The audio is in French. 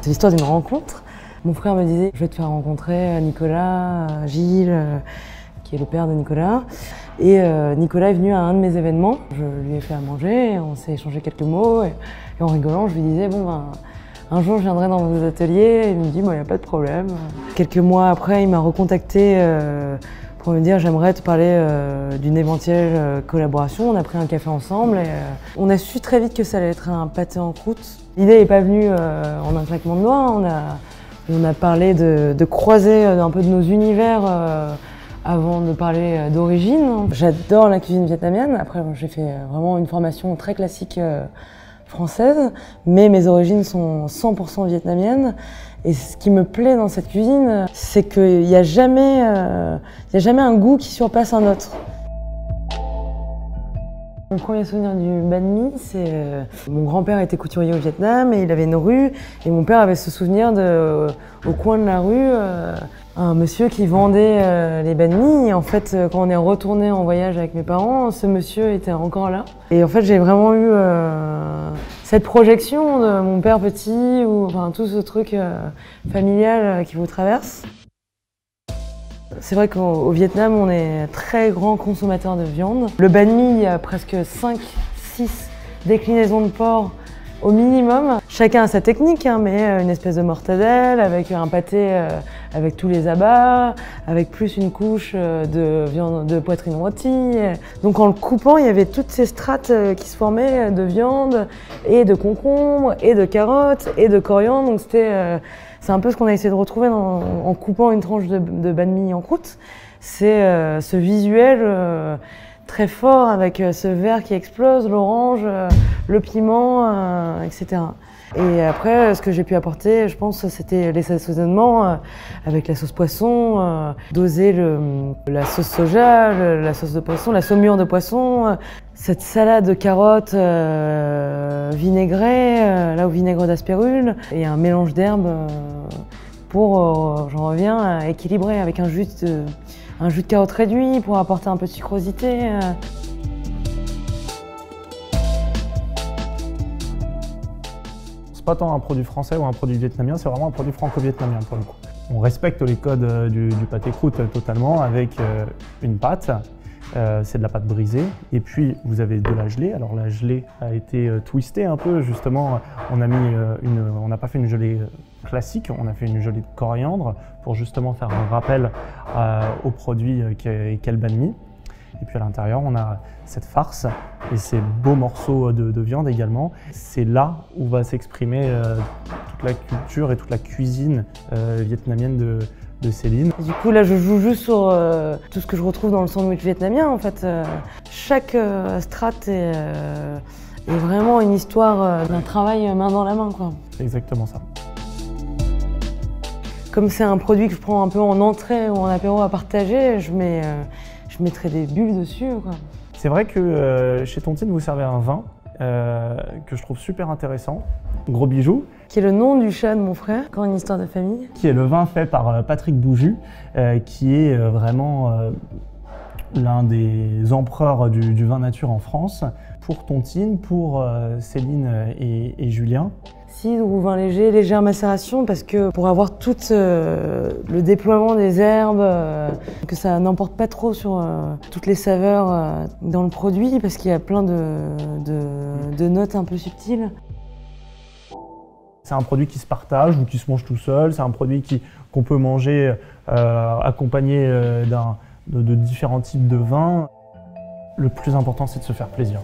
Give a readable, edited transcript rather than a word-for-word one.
C'est l'histoire d'une rencontre. Mon frère me disait « Je vais te faire rencontrer Nicolas, Gilles, qui est le père de Nicolas. » Et Nicolas est venu à un de mes événements. Je lui ai fait à manger, on s'est échangé quelques mots et en rigolant, je lui disais « Bon ben, un jour je viendrai dans vos ateliers. » Et il me dit « Bon, il n'y a pas de problème. » Quelques mois après, il m'a recontacté pour me dire « J'aimerais te parler d'une éventuelle collaboration. » On a pris un café ensemble et on a su très vite que ça allait être un pâté en croûte. L'idée n'est pas venue en un claquement de doigts. On a parlé de croiser un peu de nos univers avant de parler d'origine. J'adore la cuisine vietnamienne. Après, j'ai fait vraiment une formation très classique française, mais mes origines sont 100% vietnamiennes. Et ce qui me plaît dans cette cuisine, c'est qu'il n'y a jamais un goût qui surpasse un autre. Mon premier souvenir du banh mi, c'est mon grand-père était couturier au Vietnam et il avait une rue et mon père avait ce souvenir au coin de la rue, un monsieur qui vendait les banh mi. Et en fait, quand on est retourné en voyage avec mes parents, ce monsieur était encore là. Et en fait, j'ai vraiment eu cette projection de mon père petit ou enfin tout ce truc familial qui vous traverse. C'est vrai qu'au Vietnam, on est très grand consommateur de viande. Le banh mi, il y a presque 5-6 déclinaisons de porc au minimum. Chacun a sa technique, hein, mais une espèce de mortadelle avec un pâté avec tous les abats, avec plus une couche de viande de poitrine rôtie. Donc en le coupant, il y avait toutes ces strates qui se formaient de viande et de concombre et de carottes et de coriandre. Donc c'est un peu ce qu'on a essayé de retrouver en coupant une tranche de banh mi en croûte. C'est ce visuel très fort avec ce vert qui explose, l'orange, le piment, etc. Et après, ce que j'ai pu apporter, je pense, c'était les assaisonnements avec la sauce poisson, doser la sauce soja, la sauce de poisson, la saumure de poisson, cette salade de carottes vinaigrée, là au vinaigre d'asperule, et un mélange d'herbes pour, j'en reviens, à équilibrer avec un jus de carotte réduit pour apporter un peu de sucrosité. C'est pas tant un produit français ou un produit vietnamien, c'est vraiment un produit franco-vietnamien pour le coup. On respecte les codes du pâté croûte totalement avec une pâte, c'est de la pâte brisée et puis vous avez de la gelée. Alors la gelée a été twistée un peu justement, on n'a pas fait une gelée classique, on a fait une gelée de coriandre pour justement faire un rappel au produit qu'est le banh mi. Et puis à l'intérieur, on a cette farce et ces beaux morceaux de viande également. C'est là où va s'exprimer toute la culture et toute la cuisine vietnamienne de Céline. Du coup, là, je joue juste sur tout ce que je retrouve dans le sandwich vietnamien. En fait, chaque strate est vraiment une histoire d'un travail main dans la main, quoi. C'est exactement ça. Comme c'est un produit que je prends un peu en entrée ou en apéro à partager, je mettrai des bulles dessus, quoi. C'est vrai que chez Tontine, vous servez un vin que je trouve super intéressant, Gros Bijou. Qui est le nom du chat de mon frère, encore une histoire de famille. Qui est le vin fait par Patrick Bouju, qui est vraiment l'un des empereurs du vin nature en France. Pour Tontine, pour Céline et Julien. Cidre ou vin léger, légère macération, parce que pour avoir tout le déploiement des herbes, que ça n'emporte pas trop sur toutes les saveurs dans le produit, parce qu'il y a plein de notes un peu subtiles. C'est un produit qui se partage ou qui se mange tout seul, c'est un produit qu'on peut manger accompagné de différents types de vins. Le plus important, c'est de se faire plaisir.